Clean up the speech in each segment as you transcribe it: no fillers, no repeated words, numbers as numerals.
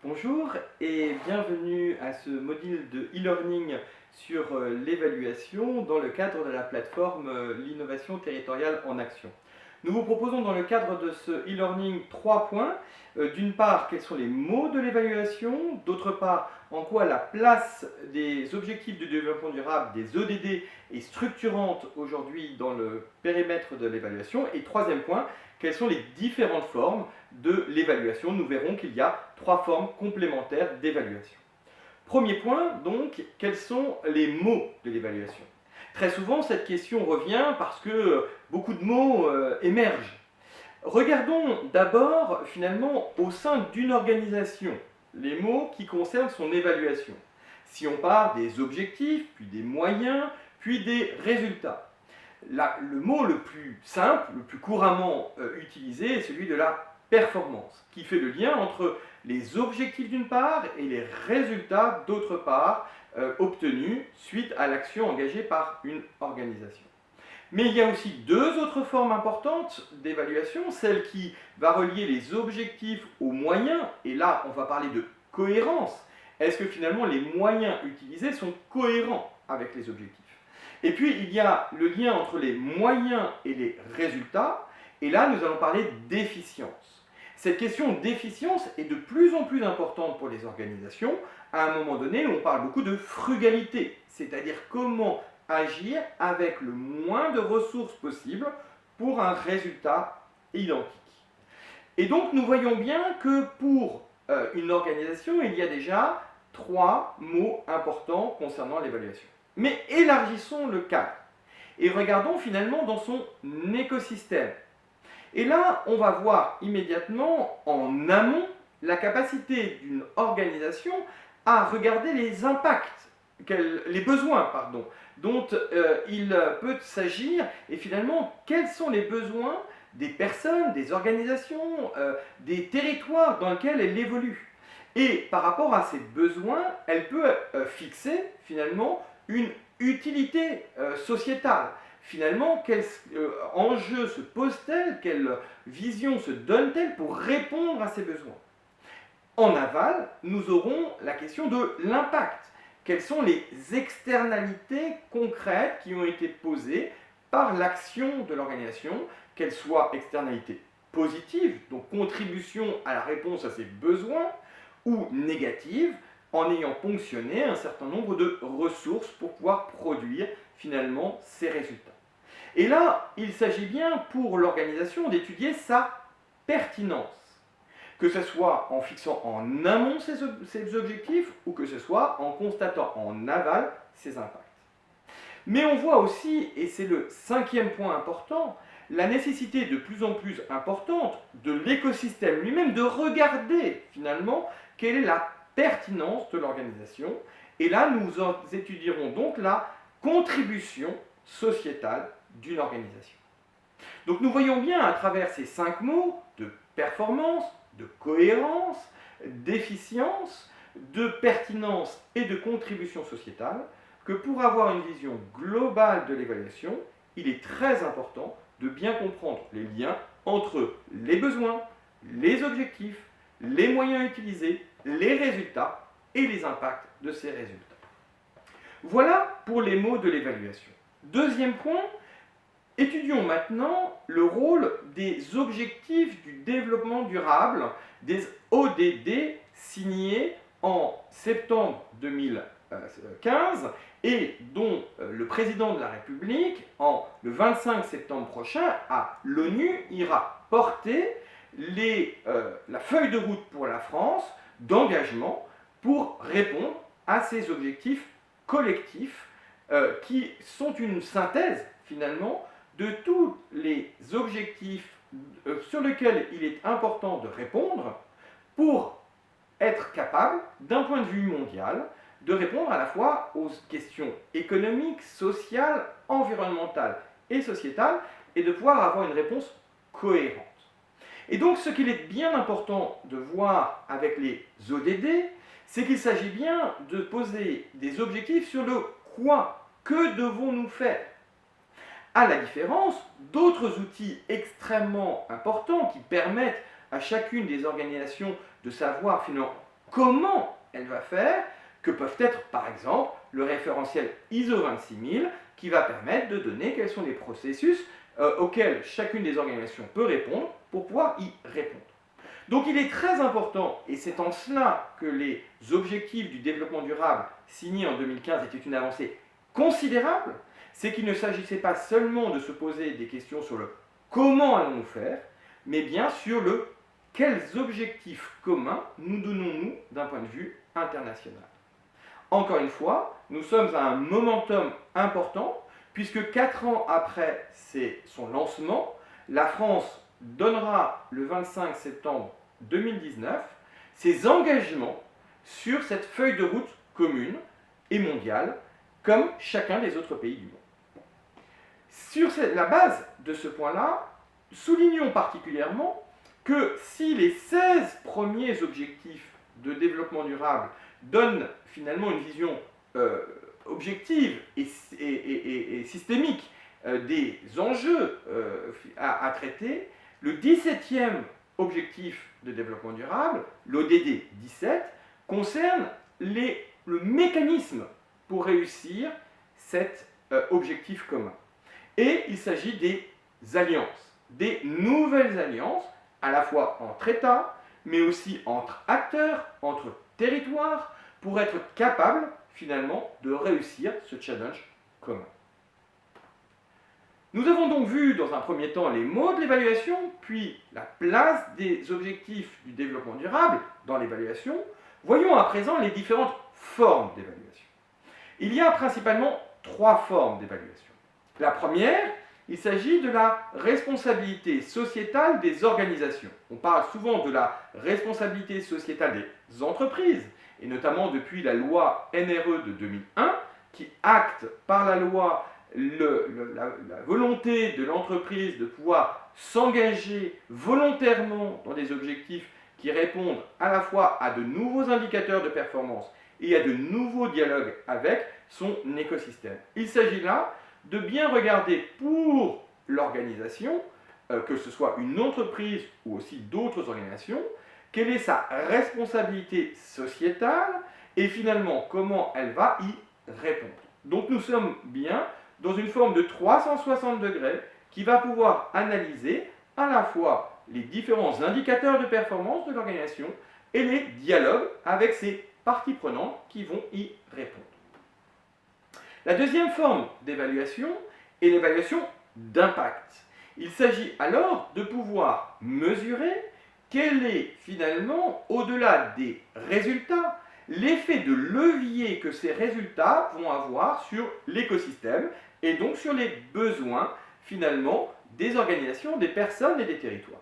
Bonjour et bienvenue à ce module de e-learning sur l'évaluation dans le cadre de la plateforme L'innovation territoriale en action. Nous vous proposons dans le cadre de ce e-learning 3 points. D'une part, quels sont les mots de l'évaluation. D'autre part, en quoi la place des objectifs de développement durable, des ODD, est structurante aujourd'hui dans le périmètre de l'évaluation. Et troisième point, quelles sont les différentes formes de l'évaluation. Nous verrons qu'il y a 3 formes complémentaires d'évaluation. Premier point, donc, quels sont les mots de l'évaluation? Très souvent, cette question revient parce que beaucoup de mots émergent. Regardons d'abord, finalement, au sein d'une organisation, les mots qui concernent son évaluation. Si on part des objectifs, puis des moyens, puis des résultats. Le mot le plus simple, le plus couramment utilisé est celui de la performance, qui fait le lien entre les objectifs d'une part et les résultats d'autre part obtenus suite à l'action engagée par une organisation. Mais il y a aussi deux autres formes importantes d'évaluation, celle qui va relier les objectifs aux moyens, et là on va parler de cohérence. Est-ce que finalement les moyens utilisés sont cohérents avec les objectifs? Et puis il y a le lien entre les moyens et les résultats, et là nous allons parler d'efficience. Cette question d'efficience est de plus en plus importante pour les organisations, à un moment donné où on parle beaucoup de frugalité, c'est-à-dire comment agir avec le moins de ressources possible pour un résultat identique. Et donc nous voyons bien que pour une organisation, il y a déjà 3 mots importants concernant l'évaluation. Mais élargissons le cadre et regardons finalement dans son écosystème. Et là, on va voir immédiatement en amont la capacité d'une organisation à regarder les impacts, les besoins, dont il peut s'agir, et finalement, quels sont les besoins des personnes, des organisations, des territoires dans lesquels elle évolue. Et par rapport à ces besoins, elle peut fixer finalement une utilité sociétale. Finalement, quel enjeu se pose-t-elle, quelle vision se donne-t-elle pour répondre à ces besoins? En aval, nous aurons la question de l'impact. Quelles sont les externalités concrètes qui ont été posées par l'action de l'organisation, qu'elles soient externalités positives, donc contribution à la réponse à ces besoins, ou négatives, en ayant ponctionné un certain nombre de ressources pour pouvoir produire finalement ces résultats. Et là, il s'agit bien pour l'organisation d'étudier sa pertinence, que ce soit en fixant en amont ses objectifs ou que ce soit en constatant en aval ses impacts. Mais on voit aussi, et c'est le 5e point important, la nécessité de plus en plus importante de l'écosystème lui-même de regarder finalement quelle est la pertinence de l'organisation. Et là, nous étudierons donc la contribution sociétale d'une organisation. Donc nous voyons bien à travers ces 5 mots de performance, de cohérence, d'efficience, de pertinence et de contribution sociétale que pour avoir une vision globale de l'évaluation, il est très important de bien comprendre les liens entre les besoins, les objectifs, les moyens utilisés, les résultats et les impacts de ces résultats. Voilà pour les mots de l'évaluation. Deuxième point, étudions maintenant le rôle des objectifs du développement durable, des ODD signés en septembre 2015 et dont le président de la République, le 25 septembre prochain, à l'ONU, ira porter la feuille de route pour la France d'engagement pour répondre à ces objectifs collectifs qui sont une synthèse finalement de tous les objectifs sur lesquels il est important de répondre pour être capable, d'un point de vue mondial, de répondre à la fois aux questions économiques, sociales, environnementales et sociétales, et de pouvoir avoir une réponse cohérente. Et donc ce qu'il est bien important de voir avec les ODD, c'est qu'il s'agit bien de poser des objectifs sur le quoi, que devons-nous faire? À la différence d'autres outils extrêmement importants qui permettent à chacune des organisations de savoir finalement comment elle va faire, que peuvent être par exemple le référentiel ISO 26000 qui va permettre de donner quels sont les processus auxquels chacune des organisations peut répondre pour pouvoir y répondre. Donc il est très important, et c'est en cela que les objectifs du développement durable signés en 2015 étaient une avancée considérable, c'est qu'il ne s'agissait pas seulement de se poser des questions sur le comment allons-nous faire, mais bien sur le quels objectifs communs nous donnons-nous d'un point de vue international. Encore une fois, nous sommes à un momentum important, puisque 4 ans après son lancement, la France donnera le 25 septembre 2019 ses engagements sur cette feuille de route commune et mondiale, comme chacun des autres pays du monde. Sur la base de ce point-là, soulignons particulièrement que si les 16 premiers objectifs de développement durable donnent finalement une vision objective et systémique des enjeux à traiter, le 17e objectif de développement durable, l'ODD 17, concerne le mécanisme pour réussir cet objectif commun. Et il s'agit des alliances, des nouvelles alliances, à la fois entre États, mais aussi entre acteurs, entre territoires, pour être capable finalement de réussir ce challenge commun. Nous avons donc vu dans un premier temps les mots de l'évaluation, puis la place des objectifs du développement durable dans l'évaluation. Voyons à présent les différentes formes d'évaluation. Il y a principalement 3 formes d'évaluation. La première, il s'agit de la responsabilité sociétale des organisations. On parle souvent de la responsabilité sociétale des entreprises, et notamment depuis la loi NRE de 2001, qui acte par la loi la volonté de l'entreprise de pouvoir s'engager volontairement dans des objectifs qui répondent à la fois à de nouveaux indicateurs de performance et à de nouveaux dialogues avec son écosystème. Il s'agit là de bien regarder pour l'organisation, que ce soit une entreprise ou aussi d'autres organisations, quelle est sa responsabilité sociétale et finalement comment elle va y répondre. Donc nous sommes bien dans une forme de 360 degrés qui va pouvoir analyser à la fois les différents indicateurs de performance de l'organisation et les dialogues avec ses parties prenantes qui vont y répondre. La deuxième forme d'évaluation est l'évaluation d'impact. Il s'agit alors de pouvoir mesurer quel est finalement, au-delà des résultats, l'effet de levier que ces résultats vont avoir sur l'écosystème et donc sur les besoins finalement des organisations, des personnes et des territoires.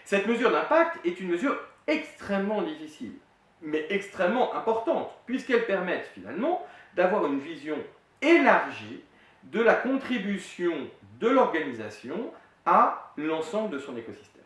Cette mesure d'impact est une mesure extrêmement difficile, mais extrêmement importante, puisqu'elle permet finalement d'avoir une vision élargie de la contribution de l'organisation à l'ensemble de son écosystème.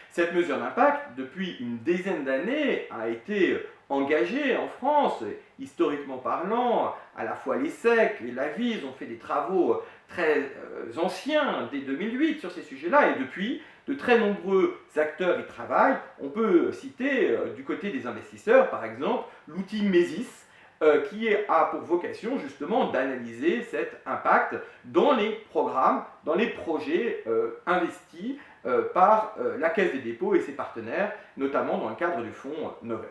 Cette mesure d'impact, depuis une dizaine d'années, a été engagée en France, historiquement parlant, à la fois l'ESSEC et l'AVIS ont fait des travaux très anciens, dès 2008, sur ces sujets-là, et depuis, de très nombreux acteurs y travaillent. On peut citer, du côté des investisseurs, par exemple, l'outil MESIS, qui a pour vocation justement d'analyser cet impact dans les programmes, dans les projets investis par la Caisse des dépôts et ses partenaires, notamment dans le cadre du fonds Noves.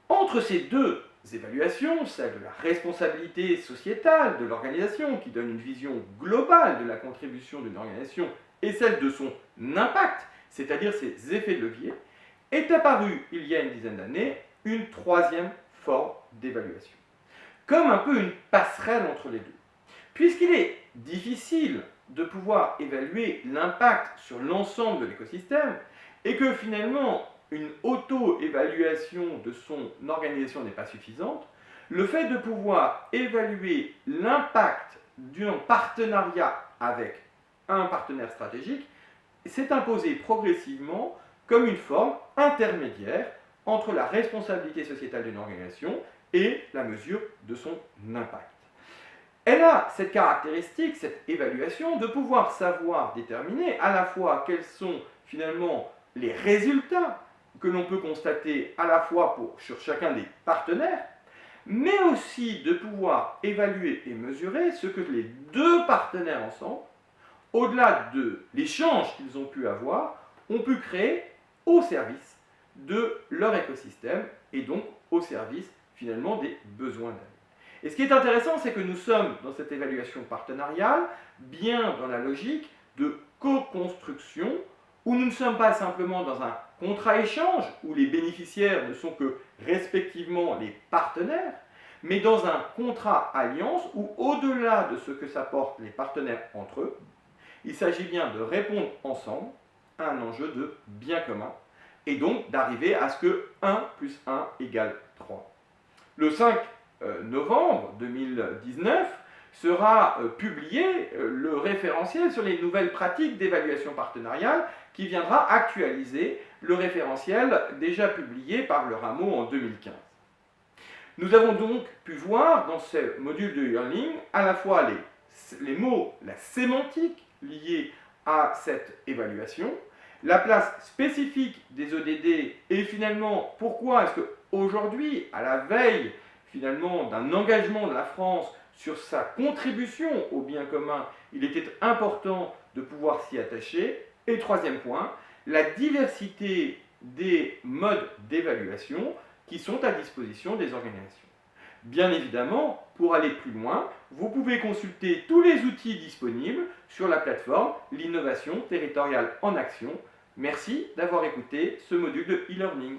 Entre ces deux évaluations, celle de la responsabilité sociétale de l'organisation, qui donne une vision globale de la contribution d'une organisation, et celle de son impact, c'est-à-dire ses effets de levier, est apparue, il y a une dizaine d'années, une troisième forme d'évaluation. Comme un peu une passerelle entre les deux. Puisqu'il est difficile de pouvoir évaluer l'impact sur l'ensemble de l'écosystème, et que finalement, une auto-évaluation de son organisation n'est pas suffisante, le fait de pouvoir évaluer l'impact d'un partenariat avec un partenaire stratégique s'est imposé progressivement comme une forme intermédiaire entre la responsabilité sociétale d'une organisation et la mesure de son impact. Elle a cette caractéristique, cette évaluation, de pouvoir savoir déterminer à la fois quels sont finalement les résultats que l'on peut constater à la fois sur chacun des partenaires, mais aussi de pouvoir évaluer et mesurer ce que les deux partenaires ensemble, au-delà de l'échange qu'ils ont pu avoir, ont pu créer au service de leur écosystème et donc au service finalement des besoins d'avenir. Et ce qui est intéressant, c'est que nous sommes dans cette évaluation partenariale bien dans la logique de co-construction où nous ne sommes pas simplement dans un contrat-échange où les bénéficiaires ne sont que respectivement les partenaires, mais dans un contrat-alliance où au-delà de ce que s'apportent les partenaires entre eux, il s'agit bien de répondre ensemble à un enjeu de bien commun et donc d'arriver à ce que 1 plus 1 égale 3. Le 5 novembre 2019 sera publié le référentiel sur les nouvelles pratiques d'évaluation partenariale qui viendra actualiser le référentiel déjà publié par le Rameau en 2015. Nous avons donc pu voir dans ce module de e-learning à la fois les mots, la sémantique liée à cette évaluation, la place spécifique des ODD et finalement pourquoi est-ce qu'aujourd'hui, à la veille finalement d'un engagement de la France sur sa contribution au bien commun, il était important de pouvoir s'y attacher. Et troisième point, la diversité des modes d'évaluation qui sont à disposition des organisations. Bien évidemment, pour aller plus loin, vous pouvez consulter tous les outils disponibles sur la plateforme L'innovation territoriale en action. Merci d'avoir écouté ce module de e-learning.